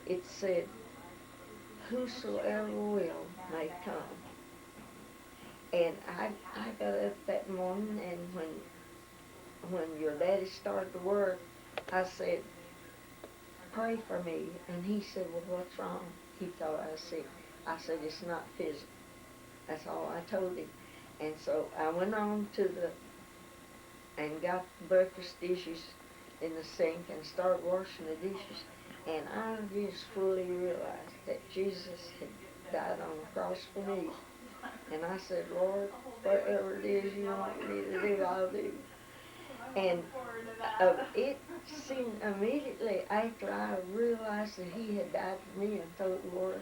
it said, whosoever will may come. And I got up that morning, and when your daddy started to work, I said, pray for me. And he said, well, what's wrong? He thought I was sick. I said, it's not physical. That's all I told him. And so I went on to and got the breakfast dishes in the sink and started washing the dishes. And I just fully realized that Jesus had died on the cross for me. And I said, Lord, whatever it is you want me to do, I'll do. And it seemed immediately after I realized that he had died for me and told the Lord,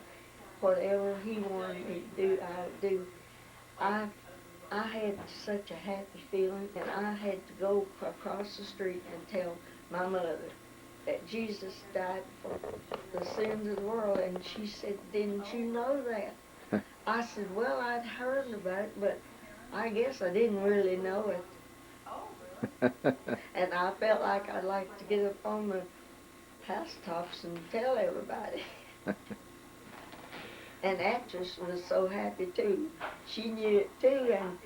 whatever he wanted me to do, I would do. I had such a happy feeling, and I had to go across the street and tell my mother that Jesus died for the sins of the world. And she said, didn't you know that? I said, well, I'd heard about it, but I guess I didn't really know it. And I felt like I'd like to get up on the housetops and tell everybody. And actress was so happy too. She knew it too, and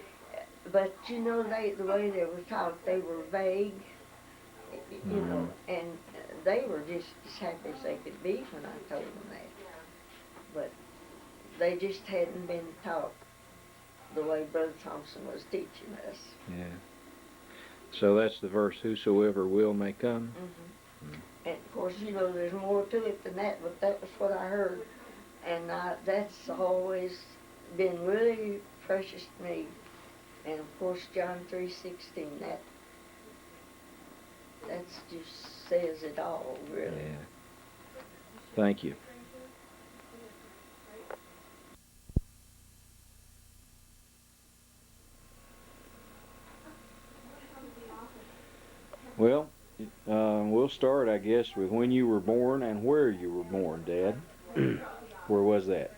but you know, the way they were taught, they were vague, you know, and they were just as happy as they could be when I told them that. But they just hadn't been taught the way Brother Thompson was teaching us. Yeah. So that's the verse, whosoever will may come. Mm-hmm. And of course, you know, there's more to it than that, but that was what I heard. And that's always been really precious to me. And of course, John 3:16, that's just says it all, really. Yeah. Thank you. Well, we'll start, I guess, with when you were born and where you were born, Dad. Where was that?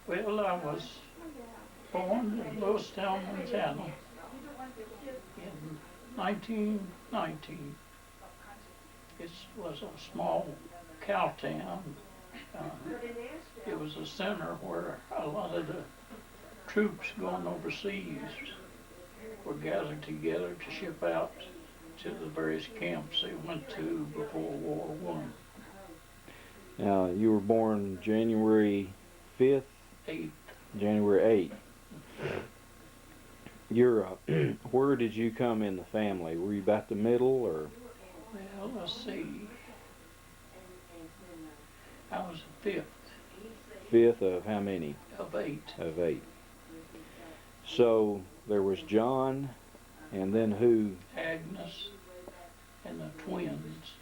Well, I was born in Lewistown, Montana in 1919. It was a small cow town. It was a center where a lot of the troops going overseas were gathered together to ship out to the various camps they went to before World War I. Now, you were born January 5th? 8th. January 8th. You're, where did you come in the family? Were you about the middle, or? Well, let's see. I was the fifth. Fifth of how many? Of 8. Of 8. So there was John, and then who? Agnes and the twins.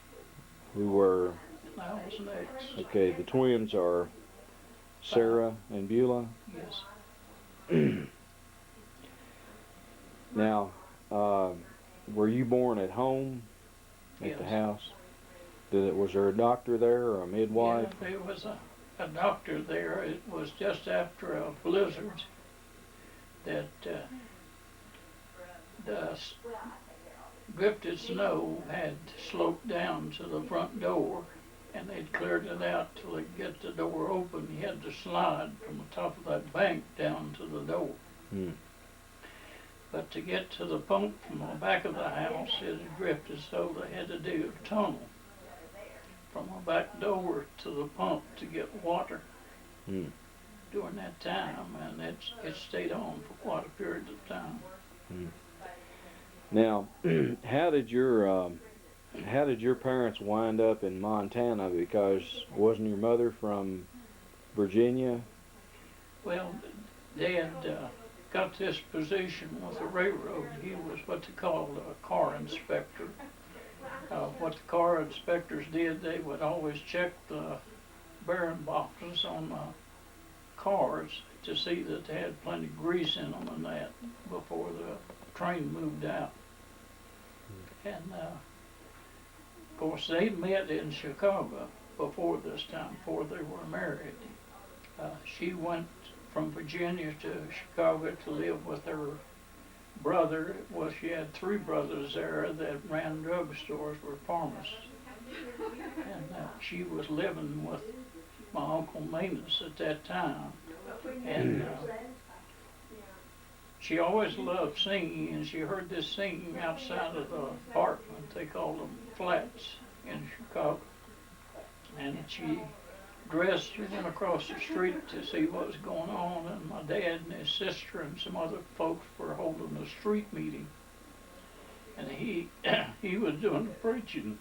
Who were? I was next. Okay, the twins are Sarah and Beulah. Yes. Now, were you born at home, at Yes. the house? Was there a doctor there or a midwife? Yeah, there was a doctor there. It was just after a blizzard that the drifted snow had sloped down to the front door, and they'd cleared it out till they'd get the door open. You had to slide from the top of that bank down to the door. Hmm. But to get to the pump from the back of the house, it had drifted, so they had to do a tunnel from the back door to the pump to get water during that time, and it stayed on for quite a period of time. Now, how did your parents wind up in Montana? Because wasn't your mother from Virginia? Well, Dad got this position with the railroad. He was what they called a car inspector. What the car inspectors did, they would always check the bearing boxes on the cars to see that they had plenty of grease in them and that before the train moved out. And of course they met in Chicago before this time, before they were married. She went from Virginia to Chicago to live with her brother. Well, she had 3 brothers there that ran drugstores, were pharmacists. And she was living with my Uncle Manus at that time. And she always loved singing, and she heard this singing outside of the apartment. They called them flats in Chicago. And she dressed and went across the street to see what was going on, and my dad and his sister and some other folks were holding a street meeting. And he was doing the preaching.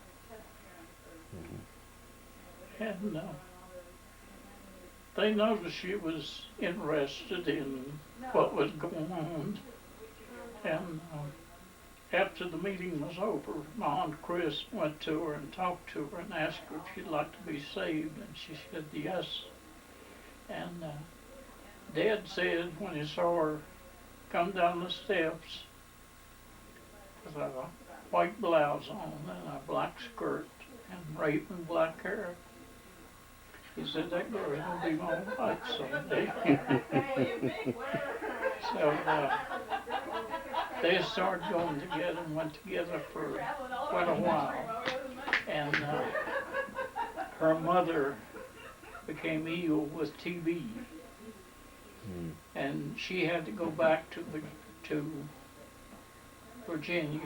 And they noticed she was interested in what was going on. And after the meeting was over, my Aunt Chris went to her and talked to her and asked her if she'd like to be saved, and she said yes. And Dad said when he saw her come down the steps with a white blouse on and a black skirt and raven black hair, he said, that girl's gonna be my wife someday. So they started going together and went together for quite a while. And her mother became ill with TB. And she had to go back to Virginia.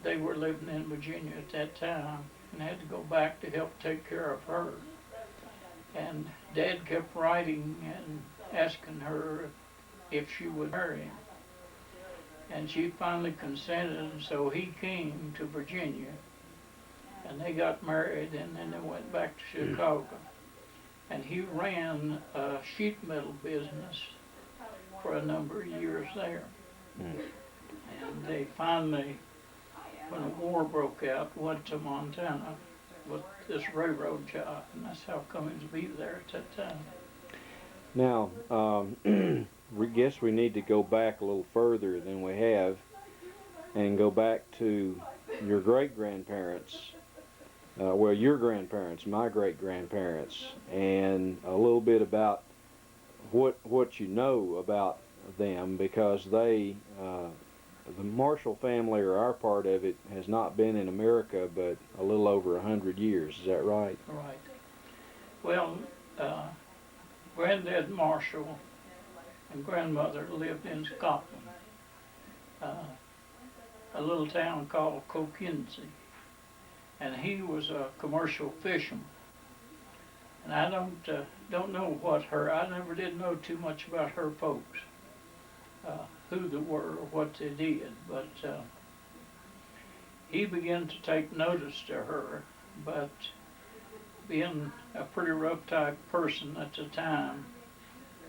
They were living in Virginia at that time, and had to go back to help take care of her. And Dad kept writing and asking her if she would marry him. And she finally consented, and so he came to Virginia, and they got married, and then they went back to Chicago. And he ran a sheet metal business for a number of years there. And they finally, when the war broke out, went to Montana with this railroad job, and that's how come to be there at that time. Now, we guess we need to go back a little further than we have, and go back to your great-grandparents. Well, your grandparents, my great-grandparents, and a little bit about what you know about them, because they, the Marshall family, or our part of it, has not been in America but a little over 100 years. Is that right? Right. Well, Granddad Marshall and grandmother lived in Scotland, a little town called Cokinsey. And he was a commercial fisherman. And I don't know I never did know too much about her folks, who they were or what they did, but he began to take notice to her, but being a pretty rough type person at the time,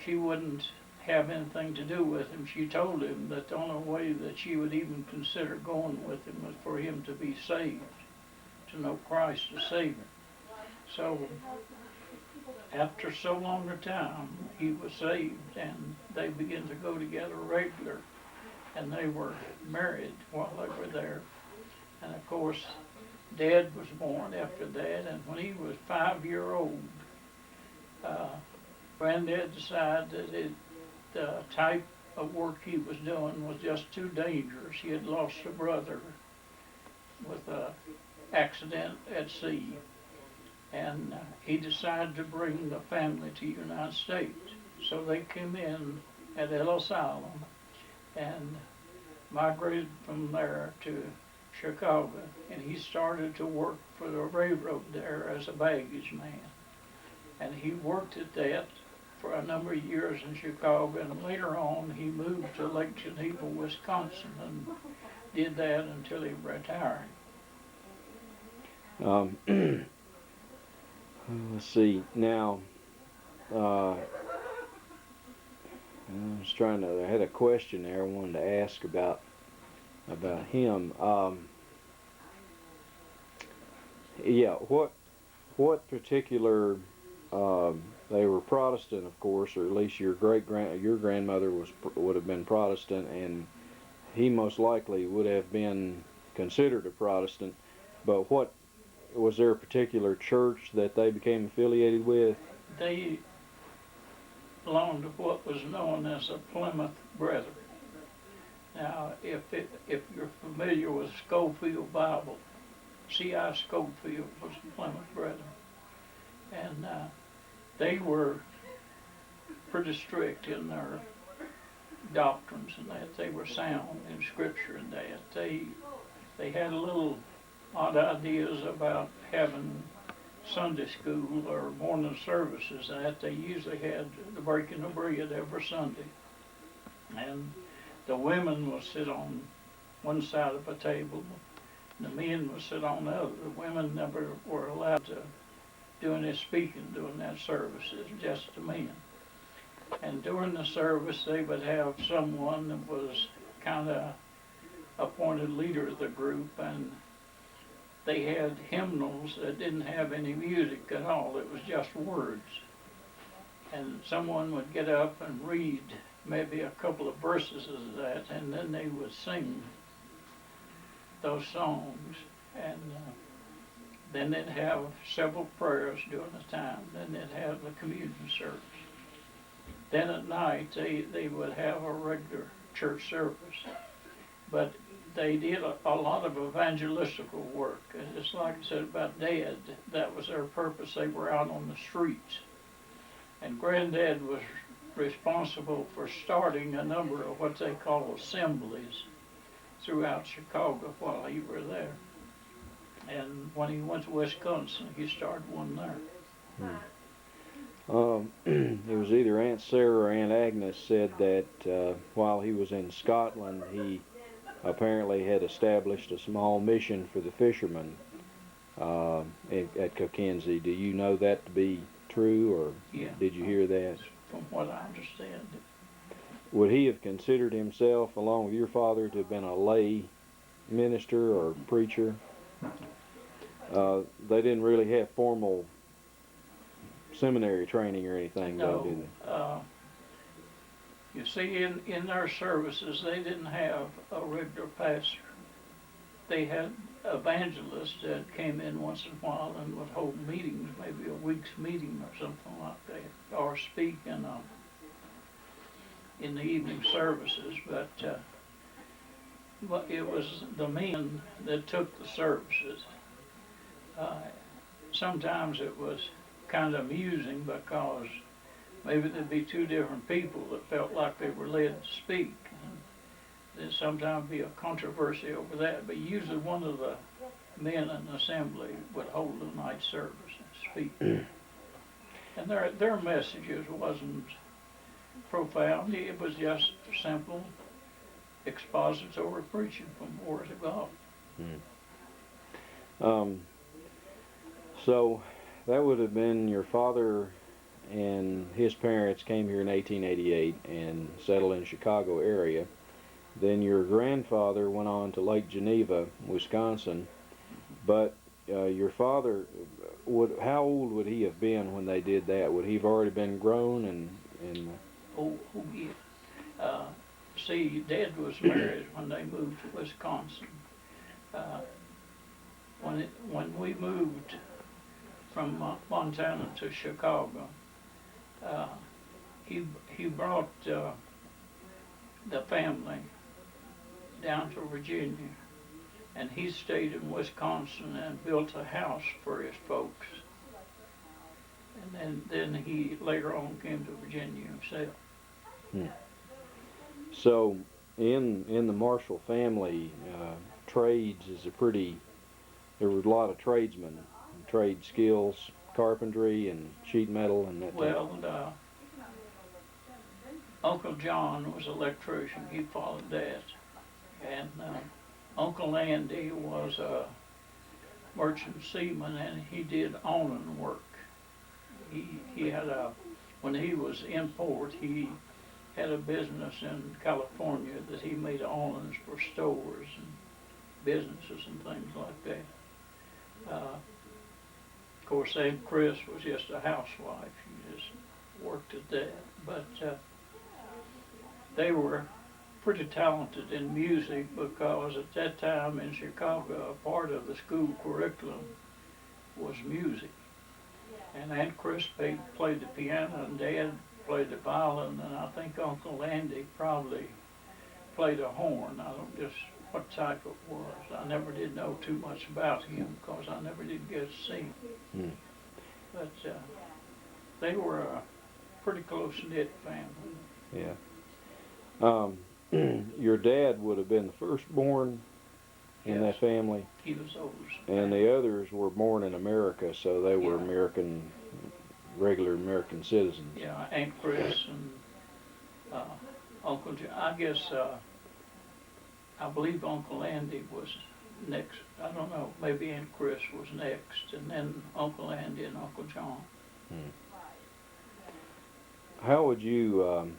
she wouldn't have anything to do with him. She told him that the only way that she would even consider going with him was for him to be saved, to know Christ to save him. So after so long a time, he was saved, and they began to go together regular, and they were married while they were there. And of course, Dad was born after that, and when he was 5-year-old, Granddad decided that the type of work he was doing was just too dangerous. He had lost a brother with an accident at sea, and he decided to bring the family to the United States. So they came in at Ellis Island and migrated from there to Chicago, and he started to work for the railroad there as a baggage man. And he worked at that for a number of years in Chicago, and later on he moved to Lake Geneva, Wisconsin, and did that until he retired. Let's see. Now, I had a question there I wanted to ask about him. Yeah, what particular, they were Protestant, of course, or at least your grandmother would have been Protestant, and he most likely would have been considered a Protestant. But was there a particular church that they became affiliated with? They belonged to what was known as the Plymouth Brethren. Now, if you're familiar with Schofield Bible, C.I. Schofield was the Plymouth Brethren. And they were pretty strict in their doctrines and that. They were sound in Scripture and that. They had a little odd ideas about having Sunday school or morning services and that. They usually had the breaking of bread every Sunday. And the women would sit on one side of a table, and the men would sit on the other. The women never were allowed to do any speaking during that service, it's just the men. And during the service, they would have someone that was kind of appointed leader of the group, and they had hymnals that didn't have any music at all. It was just words. And someone would get up and read maybe a couple of verses of that, and then they would sing those songs. And then they'd have several prayers during the time. Then they'd have the communion service. Then at night, they would have a regular church service. But they did a lot of evangelistical work. And it's like I said about Dad, that was their purpose. They were out on the streets. And Granddad was responsible for starting a number of what they call assemblies throughout Chicago while he were there. And when he went to Wisconsin, he started one there. It was either Aunt Sarah or Aunt Agnes said that while he was in Scotland, he apparently had established a small mission for the fishermen at Kokenzie. Do you know that to be true, or Yeah. did you hear that? From what I understand. Would he have considered himself, along with your father, to have been a lay minister or preacher? They didn't really have formal seminary training or anything, though, did they? You see, in their services, they didn't have a regular pastor. They had evangelists that came in once in a while and would hold meetings, maybe a week's meeting or something like that, or speak in the evening services. But it was the men that took the services. Sometimes it was kind of amusing because maybe there'd be two different people that felt like they were led to speak. And there'd sometimes be a controversy over that, but usually one of the men in the assembly would hold the night service and speak. And their messages wasn't profound. It was just simple expository preaching from the Word of God. So that would have been your father and his parents came here in 1888 and settled in the Chicago area. Then your grandfather went on to Lake Geneva, Wisconsin. But your father, how old would he have been when they did that? Would he have already been grown and Oh yeah. See, Dad was married when they moved to Wisconsin. When we moved from Montana to Chicago, he brought the family down to Virginia, and he stayed in Wisconsin and built a house for his folks. And then he later on came to Virginia himself. So in the Marshall family, trades is there was a lot of tradesmen, trade skills, carpentry and sheet metal and that. Well, Uncle John was an electrician. He followed Dad. And Uncle Andy was a merchant seaman, and he did awning work. He had when he was in port, he had a business in California that he made awnings for stores and businesses and things like that. Of course, Aunt Chris was just a housewife. She just worked at that. But they were pretty talented in music because at that time in Chicago, a part of the school curriculum was music. And Aunt Chris played the piano and Dad played the violin, and I think Uncle Andy probably played a horn. I don't just what type it was. I never did know too much about him because I never did get to see him. Hmm. But they were a pretty close-knit family. Yeah. Your dad would have been the firstborn in Yes. that family, He was oldest. and the others were born in America, so they were Yeah. regular American citizens. Yeah, Aunt Chris and Uncle John. I believe Uncle Andy was next. I don't know. Maybe Aunt Chris was next, and then Uncle Andy and Uncle John. How would you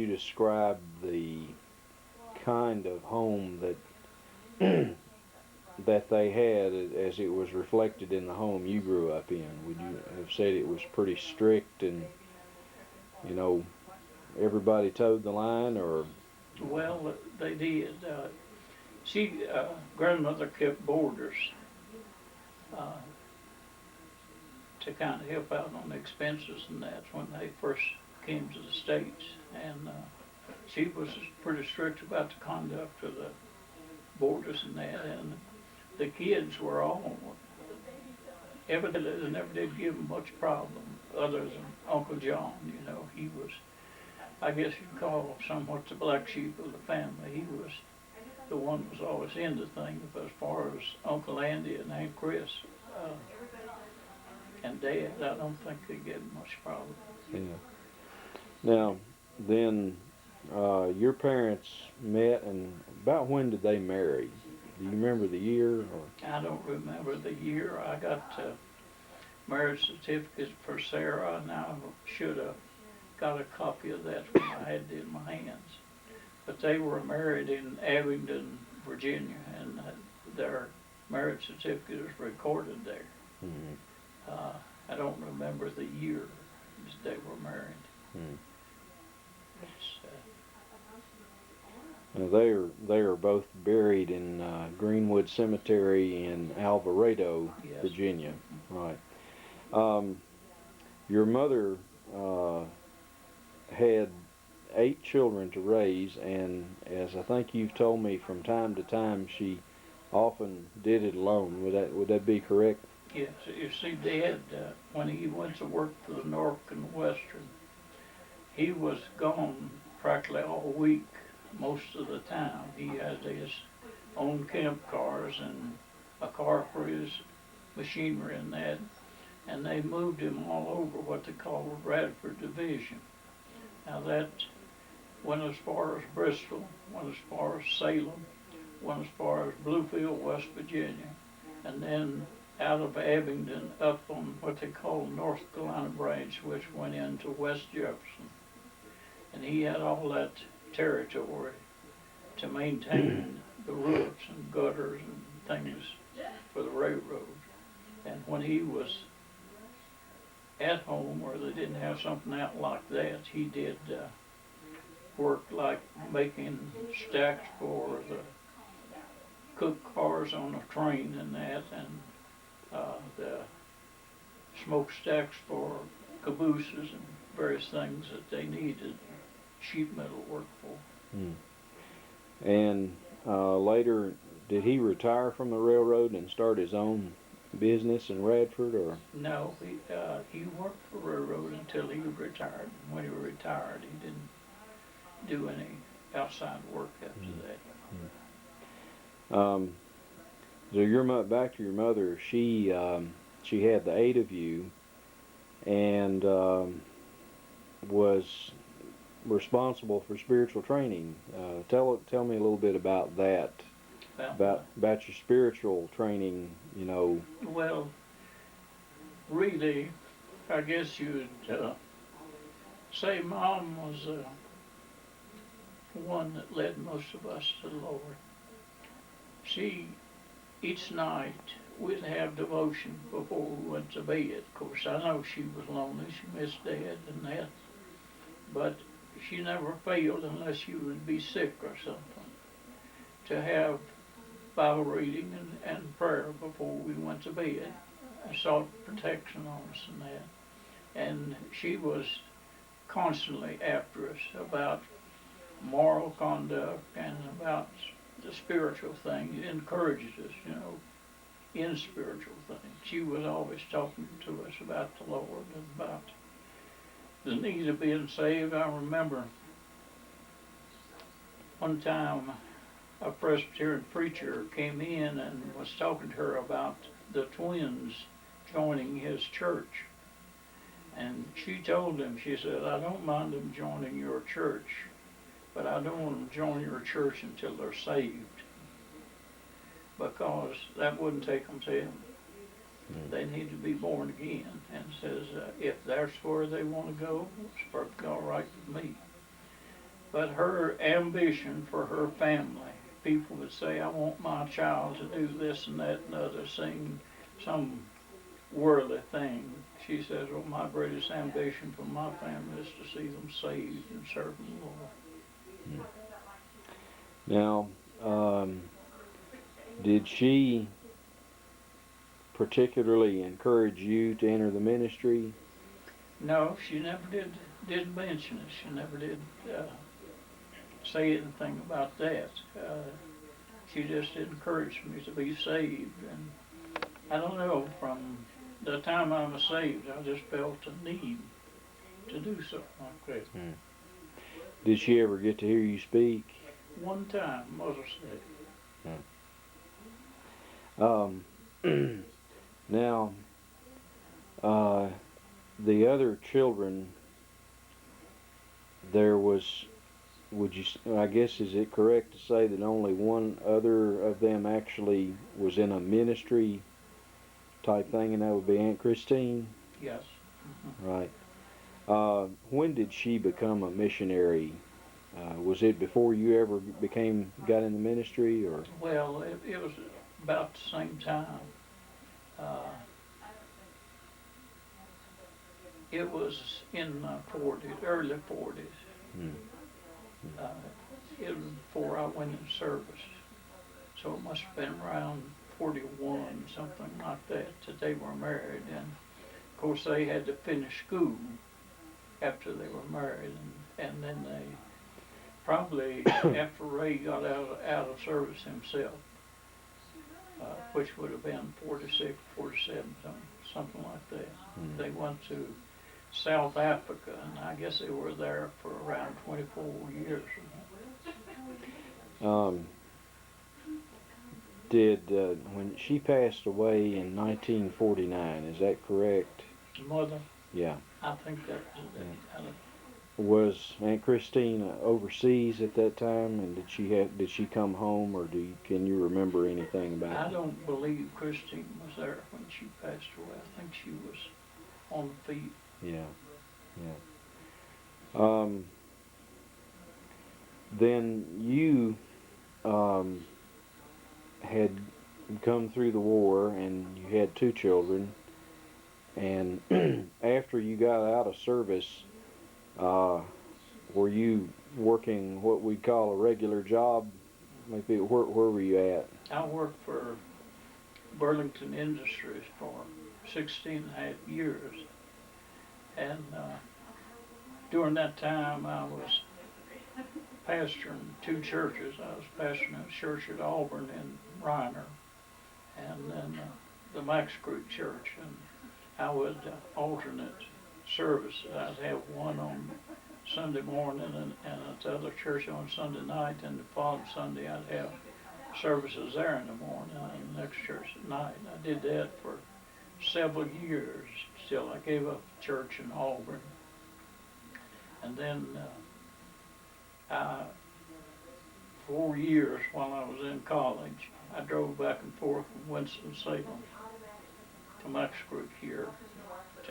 describe the kind of home that that they had as it was reflected in the home you grew up in? Would you have said it was pretty strict and, you know, everybody towed the line, or? Well, they did. Grandmother kept boarders to kind of help out on the expenses, and that's when they first came to the States. And she was pretty strict about the conduct of the boarders and that. And the kids were all, evidently they never did give them much problem, other than Uncle John. You know, he was, I guess you'd call somewhat the black sheep of the family. He was the one who was always into things. But as far as Uncle Andy and Aunt Chris and Dad, I don't think they gave them much problem. Yeah. Now, then, your parents met, and about when did they marry? Do you remember the year? Or? I don't remember the year. I got marriage certificate for Sarah, and I should have got a copy of that when I had it in my hands. But they were married in Abingdon, Virginia, and their marriage certificate is recorded there. Mm-hmm. I don't remember the year that they were married. Mm-hmm. It's, Now they are both buried in Greenwood Cemetery in Alvarado, Yes. Virginia. Right. Your mother had 8 children to raise, and as I think you've told me, from time to time she often did it alone. Would that be correct? yes, you see, Dad, when he went to work for the Norfolk and Western, he was gone practically all week most of the time. He had his own camp cars and a car for his machinery and that, and they moved him all over what they call the Radford Division. Now that went as far as Bristol, went as far as Salem, went as far as Bluefield, West Virginia, and then out of Abingdon up on what they call the North Carolina branch, which went into West Jefferson. And he had all that territory to maintain the roofs and gutters and things for the railroad. And when he was at home, or they didn't have something out like that, he did work like making stacks for the cook cars on the train and that, and the smokestacks for cabooses and various things that they needed sheet metal work for. Mm. And later, did he retire from the railroad and start his own business in Radford, or? No, he worked for railroad until he retired. When he retired, he didn't do any outside work after that. So back to your mother. She had the 8 of you, and was responsible for spiritual training. Tell me a little bit about that. About your spiritual training. You know. Well, really, I guess you'd say Mom was the one that led most of us to the Lord. Each night we'd have devotion before we went to bed. Of course, I know she was lonely. She missed Dad and that. But she never failed, unless she would be sick or something, to have Bible reading and prayer before we went to bed. I sought protection on us and that. And she was constantly after us about moral conduct and about the spiritual things. It encouraged us, in spiritual things. She was always talking to us about the Lord and about the need of being saved. I remember one time a Presbyterian preacher came in and was talking to her about the twins joining his church. And she told him, she said, I don't mind them joining your church, but I don't want them to join your church until they're saved. Because that wouldn't take them to heaven. They need to be born again. And says, if that's where they want to go, it's perfectly all right with me. But her ambition for her family, people would say, I want my child to do this and that and the other, sing some worldly thing. She says, well, my greatest ambition for my family is to see them saved and serving the Lord. Now, did she particularly encourage you to enter the ministry? No, she never did mention it. She never did say anything about that. She just encouraged me to be saved. And I don't know, from the time I was saved, I just felt a need to do something like that. Did she ever get to hear you speak? One time, Mother said. Now, the other children, there was, I guess, is it correct to say that only one other of them actually was in a ministry type thing, and that would be Aunt Christine? Yes. Right. When did she become a missionary? Was it before you ever got in the ministry, or? Well, it was about the same time. It was in the 40s, early 40s. It was before I went in service. So it must have been around 41, something like that they were married. And of course they had to finish school after they were married. And then they probably, after Ray got out of service himself, which would have been 46, 47, something like that. They went to South Africa, and I guess they were there for around 24 years. When she passed away in 1949, is that correct? Mother? Yeah. I think that was Was Aunt Christine overseas at that time, and did she come home, or can you remember anything about it? I don't believe Christine was there when she passed away. I think she was on the feet. Yeah. Then you had come through the war, and you had 2 children, and after you got out of service, were you working what we call a regular job? Maybe where were you at? I worked for Burlington Industries for 16 and a half years. And during that time, I was pastoring 2 churches. I was pastoring a church at Auburn and Reiner, and then the Max Creek Church. And I would alternate services. I'd have one on Sunday morning and at the other church on Sunday night, and the following Sunday I'd have services there in the morning and the next church at night. And I did that for several years till I gave up church in Auburn. And then 4 years while I was in college, I drove back and forth from Winston-Salem to Max Creek here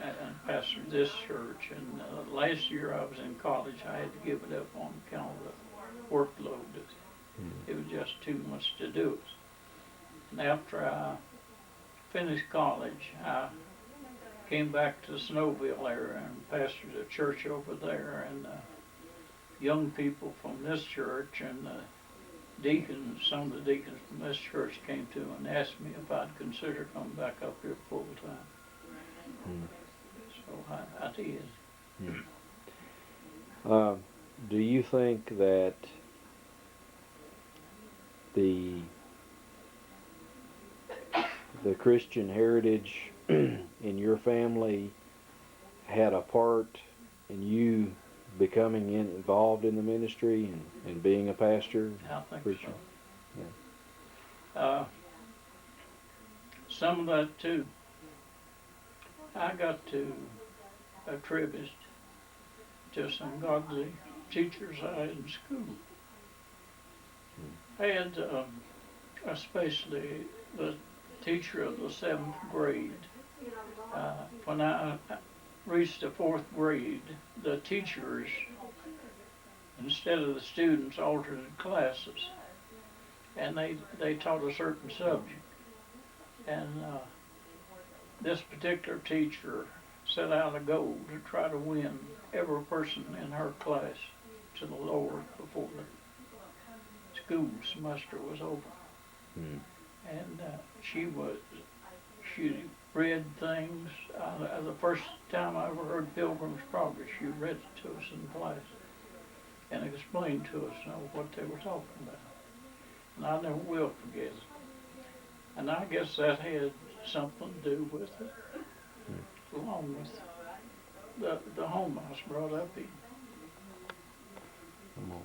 and pastored this church. And last year I was in college, I had to give it up on account of the workload. It was just too much to do. And after I finished college, I came back to the Snowville area and pastored a church over there. And young people from this church and deacons, some of the deacons from this church came to and asked me if I'd consider coming back up here full time. So I did. do you think that the Christian heritage in your family had a part in you becoming involved in the ministry and being a pastor, I think preacher? so. Some of that too, I got to attribute to some godly teachers I had in school. I had especially the teacher of the 7th grade. When I reached the 4th grade, the teachers, instead of the students, altered classes, and they taught a certain subject. And this particular teacher set out a goal to try to win every person in her class to the Lord before the school semester was over. Hmm. And she read things. The first time I ever heard Pilgrim's Progress, she read it to us in class and explained to us what they were talking about. And I never will forget it. And I guess that had something to do with it, along with the home I was brought up in. Come on.